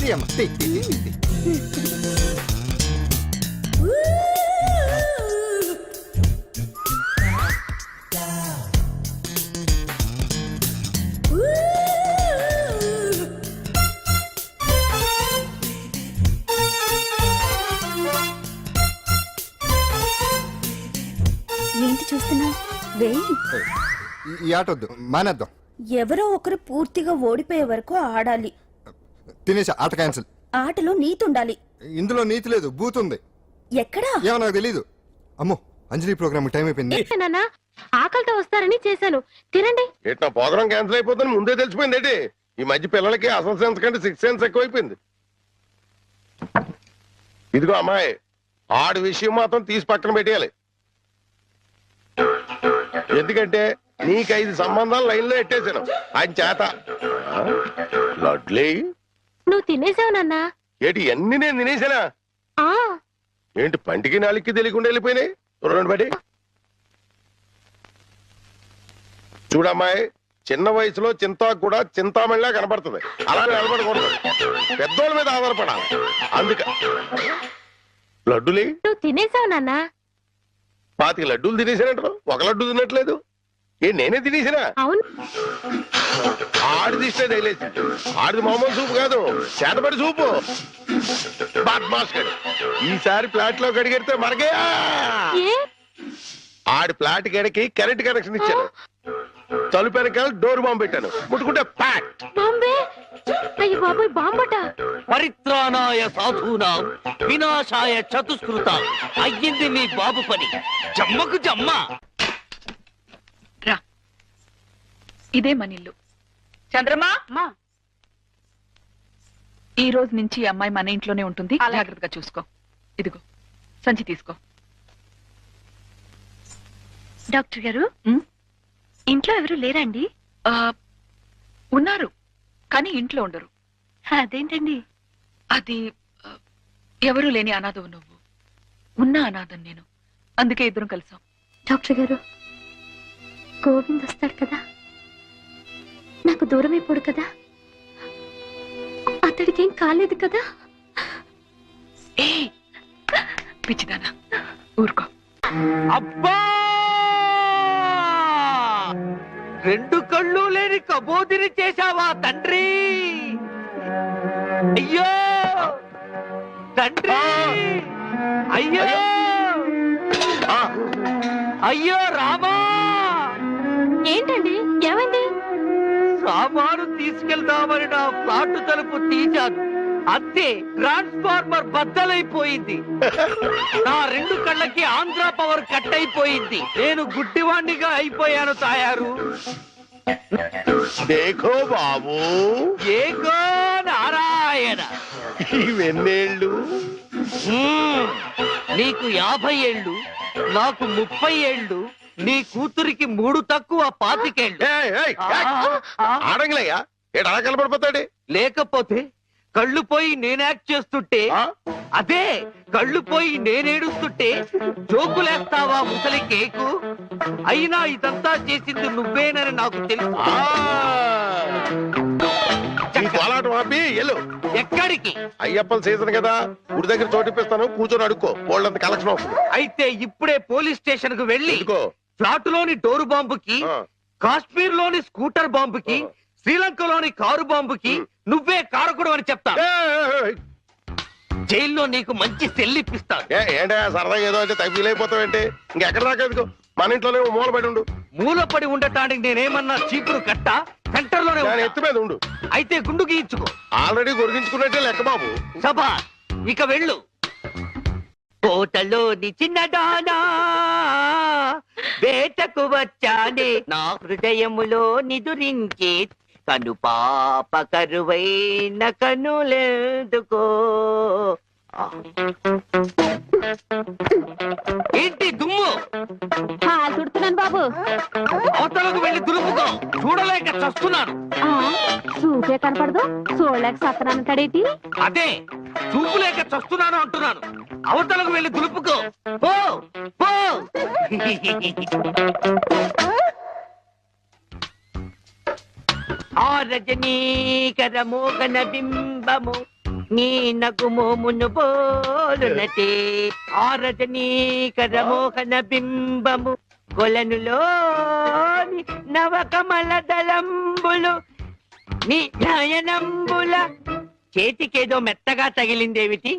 Speaker 11: తీయమ్మ తీ తీ తీ తీ.
Speaker 5: ఏంటి చూస్తున్నా? వేయి.
Speaker 11: ఈ ఆట వద్దు, మానేద్దాం.
Speaker 5: ఎవరో ఒకరు పూర్తిగా ఓడిపోయే వరకు ఆడాలి.
Speaker 11: తినేసా, ఆట క్యాన్సిల్.
Speaker 5: ఆటలో నీతి ఉండాలి.
Speaker 11: ఇందులో నీతి లేదు, బూత్ ఉంది.
Speaker 5: ఎక్కడా?
Speaker 11: ఏమో నాకు తెలీదు. అమ్మో, అంజలి ప్రోగ్రామ్ టైం అయిపోయింది.
Speaker 5: ఆకలితో వస్తారని చేశాను, తినండి.
Speaker 1: ఏంటో ప్రోగ్రామ్ క్యాన్సిల్ అయిపోతుంది ముందే తెలిసిపోయింది ఏంటి? ఈ మధ్య పిల్లలకి అసలు సెన్స్ కంటే 6th సెన్స్ ఎక్కువైపోయింది. ఇదిగో అమ్మాయి, ఆడి విషయం మాత్రం తీసి పక్కన పెట్టేయాలి. ఎందుకంటే నీకు 5 సంబంధాలు లైన్ లో ఎట్టేశాను ఆయన చేత. లడ్లీ,
Speaker 5: నువ్వు తినేసావు నాన్నా.
Speaker 1: ఏంటి అన్ని నేను తినేసానా? ఏంటి పంటికి నాలుగుకి తెలియకుండా వెళ్ళిపోయినాయి? రెండు బడి చూడమ్మాయి, చిన్న వయసులో చింతాకు కూడా చింతామణిలా కనబడుతుంది. అలా నిలబడకూడదు, పెద్దోళ్ళ మీద ఆధారపడాలి. అందుక లడ్డులే,
Speaker 5: నువ్వు తినేసావు నాన్నా.
Speaker 1: 25 లడ్డూలు తినేసానంటారు, ఒక లడ్డు తినట్లేదు. నేనే తినేసినా?
Speaker 5: అవును.
Speaker 1: ఆడిది ఇష్టే తగిలేసి. ఆడిది మామూలు సూపు కాదు, చేతబడి సూపు. ఈసారి ప్లాట్ లో గడిగెడితే మనకే. ఆడి ప్లాట్ గడికి కరెంట్ కనెక్షన్ ఇచ్చాను. తలుపు వెనకాల డోర్ బాంబు పెట్టాను, ముట్టుకుంటే ప్యాట్.
Speaker 2: పరిత్రాణాయ సాధూనాం వినాశాయ చతుష్కృత. అయ్యింది మీ బాబు పని. జమ్మకు జమ్మ.
Speaker 9: రా, ఇదే మన ఇల్లు. చంద్రమా, ఈ రోజు నుంచి ఈ అమ్మాయి మన ఇంట్లోనే ఉంటుంది. జాగ్రత్తగా చూసుకో. ఇదిగో సంచి తీసుకో.
Speaker 5: డాక్టర్ గారు, ఇంట్లో ఎవరు లేరండి?
Speaker 9: ఉన్నారు, కానీ ఇంట్లో ఉండరు.
Speaker 5: అదేంటండి?
Speaker 9: అది ఎవరు లేని అనాథవు నువ్వు, ఉన్న అనాథం నేను. అందుకే ఇద్దరం కలిసాం.
Speaker 5: డాక్టర్ గారు, గోవింద్ వస్తాడు కదా, నాకు దూరం అయిపోడు కదా, అతడికి ఏం కాలేదు కదా?
Speaker 9: ఏ పిచ్చిదానా, ఊరుకో.
Speaker 2: అబ్బా, 2 కళ్ళు లేని కబోదిని చేశావా తండ్రి? అయ్యో తండ్రి, అయ్యో అయ్యో రామా.
Speaker 5: ఏంటండి, ఏమైంది?
Speaker 2: సామాను తీసుకెళ్తామని నా ఫ్లాట్ తలుపు తీశాను, అంతే ట్రాన్స్ఫార్మర్ బద్దలైపోయింది. నా 2 కళ్ళకి ఆంధ్ర పవర్ కట్ అయిపోయింది. నేను గుడ్డివాణ్ణిగా అయిపోయాను తాయారు. దేఖో బాబు, ఏగో నారాయణ. ముద్దాయన
Speaker 1: ఇవెన్నేళ్ళు
Speaker 2: నీకు 50 ఏళ్ళు నాకు 30 ఏళ్ళు నీ కూతురికి 3 తక్కువ 25 ఏళ్ళు
Speaker 1: ఆడంగిలయ్యా ఏడు అలా కలపడిపోతాడు
Speaker 2: లేకపోతే కళ్ళు పోయి నేను యాక్ట్ చేస్తుంటే అదే కళ్ళు పోయి నేనేడుస్తుంటే జోకులేస్తావా ముసలి కేకు అయినా ఇదంతా చేసింది నువ్వేనని నాకు తెలుసు
Speaker 1: కోలాటం ఆపి ఎల్లు
Speaker 2: ఎక్కడికి
Speaker 1: అయ్యప్పల సీజన్ కదా గుడి దగ్గర చోటిప్పిస్తాను కూర్చొని అడుక్కో వాళ్ళంత కలెక్షన్ వస్తుంది
Speaker 2: అయితే ఇప్పుడే పోలీస్ స్టేషన్ కు వెళ్ళి
Speaker 1: ఎందుకో?
Speaker 2: ఫ్లాట్ లోని డోరు బాంబుకి కాశ్మీర్ లోని స్కూటర్ బాంబుకి శ్రీలంకలోని కారు బాంబుకి నువ్వే కారకుడు అని చెప్తా జైల్లో నీకు మంచి సెల్లిప్పిస్తాను
Speaker 1: ఏంటా సరదాగా ఏదో అంటే ఫీల్ అయిపోతావేంటి ఇంకెక్కడ దాకా ఎందుకో మన ఇంట్లోనే మూల పడి ఉండు
Speaker 2: మూలపడి ఉండటానికి నేనేమన్నా చీపురు కట్ట సెంటర్ లోనే
Speaker 1: నేను
Speaker 2: ఉంటా.
Speaker 1: ఎత్తు మీద ఉండు
Speaker 2: అయితే గుండు గీయించుకో
Speaker 1: ఆల్రెడీ గొరిగించుకున్నట్టే లెక్క బాబు
Speaker 2: సభా ఇక వెళ్ళు కోటలోని చిన్నదానా వేటకు వచ్చానే నా హృదయములో నిదురించే కను పాప కరువైన కనులెందుకో ఏంటి దుమ్ము
Speaker 9: తుడుతున్నాను బాబు
Speaker 2: అవతలకు వెళ్ళి దులుపుకో చూడలేక చస్తున్నాను
Speaker 9: చూపే కనపడదు చూడలేక సత్తనంటాడేటి
Speaker 2: అదే చూపు లేక చస్తున్నాను అంటున్నాను అవతలకు వెళ్ళి దులుపుకో పో పో ఆ రజనీకర మోగన బింబము నీ నగుమోమును బోలునటే ఆ రజనీకర మోహన బింబము కొలనులోని నవకమల దళంబులు నీ నయనంబుల చేతికేదో మెత్తగా తగిలిందేమిటి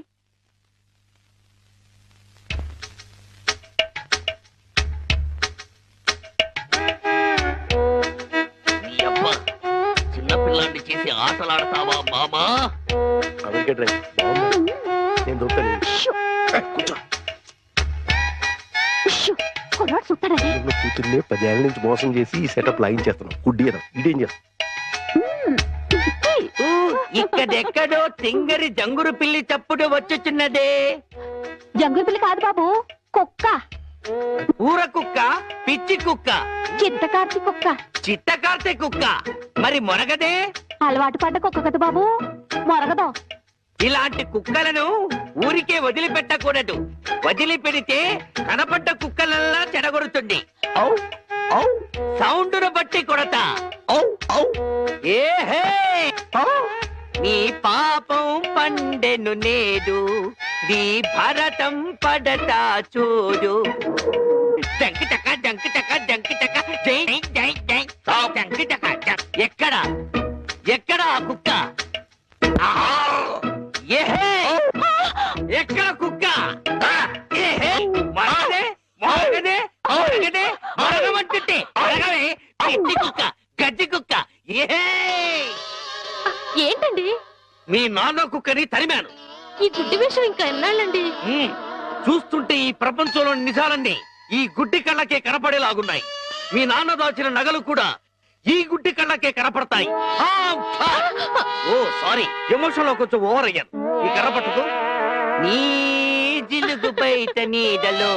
Speaker 2: చిన్నపిల్లాన్ని చేసి ఆటలాడతావా మామా
Speaker 1: నేను దొరుకుతాను కూతుర్నే 10 ఏళ్ళ నుంచి మోసం చేసి ఈ సెటప్ లాగించేస్తున్నాం గుడ్డి ఇదేం చేస్తాం
Speaker 2: ఇక్కడెక్కడో తింగరి జంగురు పిల్లి చప్పుడు వచ్చుచున్నదే
Speaker 9: జంగుల పిల్లి కాదు బాబు కుక్క
Speaker 2: ఊర కుక్క పిచ్చి కుక్క
Speaker 9: చిత్తకార్తి కుక్క
Speaker 2: చిత్తకార్తె కుక్క మరి మొరగదే
Speaker 9: అలవాటు పడ్డ కుక్క కదా బాబు మొరగదు
Speaker 2: ఇలాంటి కుక్కలను ఊరికే వదిలిపెట్టకూడదు వదిలిపెడితే కనపడ్డ కుక్కలల్లా చెడగొడుతుంది సౌండును బట్టి కొడతా ఏహే నీ పాపం పండెను నేడు నీ భరతం పడతా చూడు జంకి చక్క జంకి చక్క జంకి చక్క జై జై జై జంకి చక్క ఎక్కడ ఎక్కడ ఆ కుక్క ఏహే ఎక్కడ కుక్క ఏహే మరగదే మరగదే మరగదే మరగమంటుంటే మరగవే గడ్డి కుక్క గడ్డి కుక్క ఏహే
Speaker 5: ఏంటండి
Speaker 2: మీ నాన్న కుక్కని తరిమాను
Speaker 5: ఈ గుడ్డి విషయం ఇంకా ఎన్నాళ్ళండి
Speaker 2: చూస్తుంటే ఈ ప్రపంచంలోని నిజాలన్నీ ఈ గుడ్డి కళ్ళకే కనపడేలాగున్నాయి మీ నాన్న దాచిన నగలు కూడా ఈ గుడ్డి కళ్ళకే కనపడతాయి ఓ సారీ ఎమోషన్ లో కొంచెం ఓవర్ అయ్యాను ఈ కనపడదు నీ జిలుగు బయట నీడలో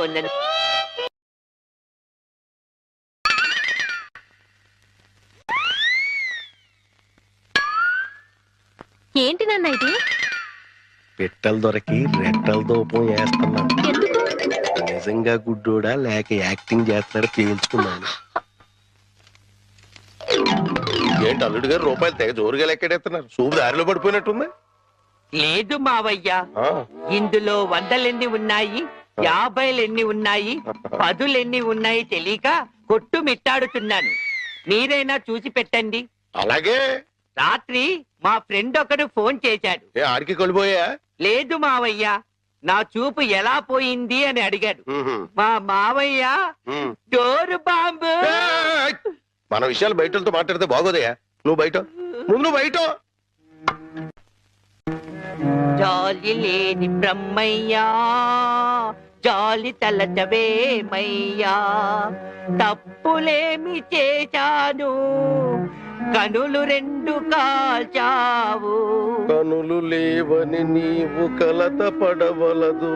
Speaker 5: ఏంటి నాన్న ఇది
Speaker 1: పెట్టెలు దొరికి రెట్టెల దూపం వేస్తున్నాను
Speaker 5: ఎందుకు
Speaker 1: నిజంగా గుడ్డోడా లేక యాక్టింగ్ చేస్తున్నాడు తేల్చుకున్నాను ఏంటి అల్లుడు గారు రూపాయలు తెగ జోరుగా లెక్కడెత్తున్నారు చూపు దారిలో పడిపోయినట్టుంది
Speaker 2: లేదు మావయ్య ఇందులో 100 ఉన్నాయి 50 ఉన్నాయి 10 ఉన్నాయి తెలియక కొట్టు మిట్టాడుతున్నాను మీరైనా చూసి పెట్టండి
Speaker 1: అలాగే
Speaker 2: రాత్రి మా ఫ్రెండ్ ఒకడు ఫోన్ చేశాడు
Speaker 1: ఆడికి కొలిపోయా
Speaker 2: లేదు మావయ్య నా చూపు ఎలా పోయింది అని అడిగాడు మా మావయ్య డోరు బాంబు
Speaker 1: మన విషయాలు బయటతో మాట్లాడితే బాగోదయా నువ్వు బయట ముందు నువ్వు బయట
Speaker 2: జాలి లేని బ్రహ్మయ్యా జాలి తలచవేమయ్యా తప్పులేమి చేశాను
Speaker 13: కనులు రెండు కాల్చావు.
Speaker 1: కనులు లేవని నీవు కలత పడవలదు,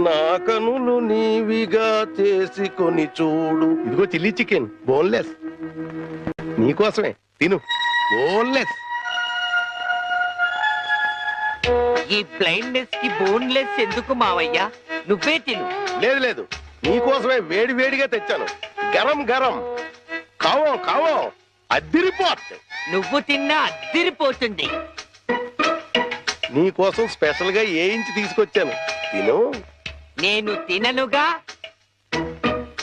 Speaker 1: నా కనులు నీవిగా చేసుకొని చూడు. ఇదిగో చిల్లీ చికెన్ బోన్లెస్ నీకోసమే, తిను. బోన్లెస్.
Speaker 13: ఈ బ్లైండ్నెస్ కి బోన్లెస్ ఎందుకు మావయ్య? నువ్వే తిను.
Speaker 1: లేదు లేదు, నీకోసమే వేడి వేడిగా తెచ్చాను. గరం గరం. కావం కావం, అద్దిరిపోట్.
Speaker 13: నువ్వు తిన్నా అదిరిపోతుంది.
Speaker 1: నీకోసం స్పెషల్ గా ఏ ఇంచి తీసుకొచ్చాను, తిను.
Speaker 13: నేను తిననుగా.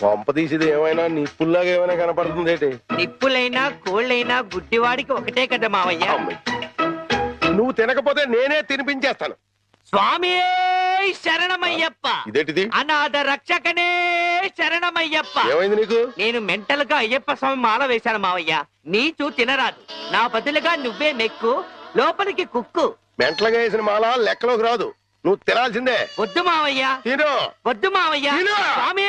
Speaker 1: పంప తీసేది ఏమైనా నిప్పుల్లాగా ఏమైనా కనపడుతుంది ఏంటి?
Speaker 13: నిప్పులైనా కోళ్ళైనా గుడ్డివాడికి ఒకటే కదా మావయ్య.
Speaker 1: నువ్వు తినకపోతే నేనే తినిపించేస్తాను.
Speaker 13: స్వామి శరణమయ్యప్ప.
Speaker 1: ఇదేంటిది?
Speaker 13: అనాథ రక్షకనే శరణమయ్యప్ప.
Speaker 1: ఏమైంది నీకు?
Speaker 13: నేను మెంటల్ గా అయ్యప్ప స్వామి మాల వేశాను మావయ్య. నీచు తినరాదు, నా బదులుగా నువ్వే మెక్కు, లోపలికి కుక్కు.
Speaker 1: మెంటలుగా వేసిన మాల లెక్కలోకి రాదు, నువ్వు తినాల్సిందే.
Speaker 13: వద్దు మావయ్య,
Speaker 1: తిను.
Speaker 13: వద్దు మావయ్య.
Speaker 1: తిను.
Speaker 13: స్వామి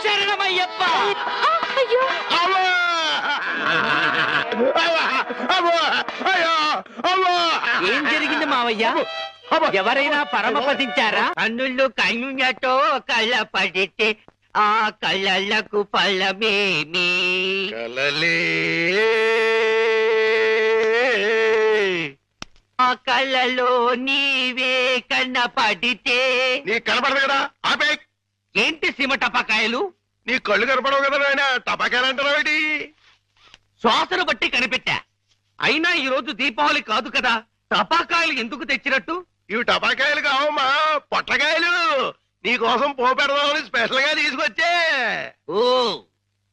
Speaker 13: శరణమయ్యప్ప.
Speaker 5: అయ్యో
Speaker 1: అవ్వా! అవ్వా! అవ్వా! అయ్యో! అవ్వా!
Speaker 13: ఏం జరిగింది మావయ్య?
Speaker 1: అవ్వా!
Speaker 13: ఎవరైనా పరమపదించారా? కన్నుళ్ళు కన్నులతో కళ్ళ పడితే ఆ కళ్ళకు ఫలమేమి?
Speaker 1: కలలే
Speaker 13: ఆ కళ్ళలో నీవే కన్న పడితే.
Speaker 1: నీ కనపడదు కదా, ఆపే.
Speaker 13: ఏంటి సీమ టపాకాయలు?
Speaker 1: నీ కళ్ళు కనపడవు కదా నాయన, టపాకాయలు అంటున్నావేటి?
Speaker 13: శ్వాసను బట్టి కనిపెట్టా. అయినా ఈ రోజు దీపావళి కాదు కదా, టపాకాయలు ఎందుకు తెచ్చినట్టు?
Speaker 1: ఇవి టపాకాయలు కావమ్మా, పొట్లకాయలు. నీ కోసం పోపెడదామని స్పెషల్ గా తీసుకొచ్చే.
Speaker 13: ఓ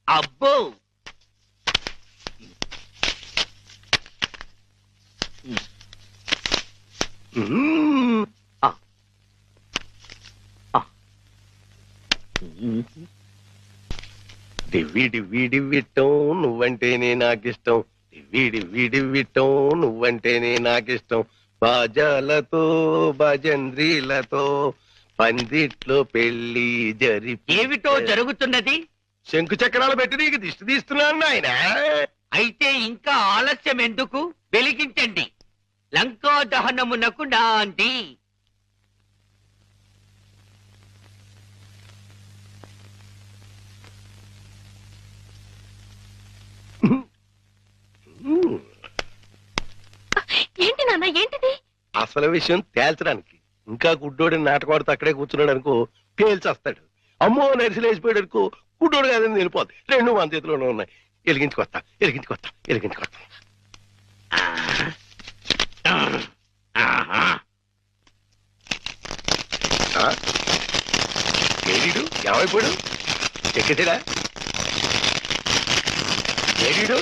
Speaker 13: అబ్బో,
Speaker 1: డివ్వి డివ్వి డివ్విట్టం నువ్వంటేనే నాకిష్టం, డివ్వి డివ్వి డివ్విట్టం నువ్వంటేనే నాకిష్టం. బాజాలతో భజంద్రీలతో పందిట్లో పెళ్లి
Speaker 13: ఏమిటో జరుగుతున్నది?
Speaker 1: శంకు చక్రాలు పెట్టి నీకు దిష్టి తీస్తున్నాను నాయన.
Speaker 13: అయితే ఇంకా ఆలస్యం ఎందుకు? వెలిగించండి. లంకా దహనమునకు నాంది.
Speaker 5: ఏంటి నాన్న, ఏంటిది?
Speaker 1: అసలు విషయం తేల్చడానికి. ఇంకా గుడ్డోడిని నాటకవాడితో అక్కడే కూర్చున్నాడు అనుకో, పేల్చేస్తాడు. అమ్మో నరిసిలేసిపోయాడు అనుకో, గుడ్డోడు కాదని వెళ్ళిపోద్ది. రెండు మన చేతిలోనే ఉన్నాయి. వెలిగించుకొస్తా, వెలిగించుకొస్తా, వెలిగించుకొస్తా. ఏడీడు ఏమైపోయాడు? ఎక్కడా ఏడీడు?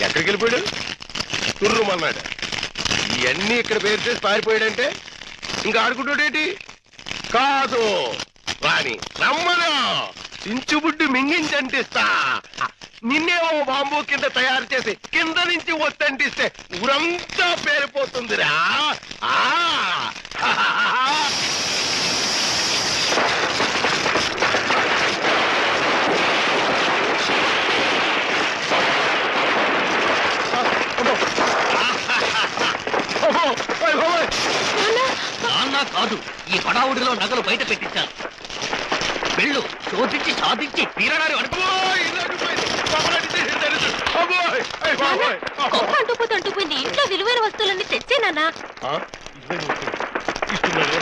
Speaker 1: ఎక్కడికి వెళ్ళిపోయాడు? తుర్రుమన్నాడు. ఇవన్నీ ఇక్కడ పేరు చేసి పారిపోయాడంటే ఇంకా ఆడుకుంటాడేటి? కాదు రాని రమ్మను, చించుబుడ్డి మింగించంటిస్తా. నిన్నేమో బాంబు కింద తయారు చేసి కింద నుంచి వస్తంటిస్తే ఊరంతా పేరిపోతుందిరా.
Speaker 13: నాన్న కాదు, ఈ హడావుడిలో నగలు బయట పెట్టించాను. వెళ్ళు, శోధించి సాధించి తీరడారి అనుకో.
Speaker 5: అంటుపోయింది. ఇంట్లో విలువైన వస్తువులన్నీ తెచ్చే నాన్న.
Speaker 1: ఇస్తున్నాడు.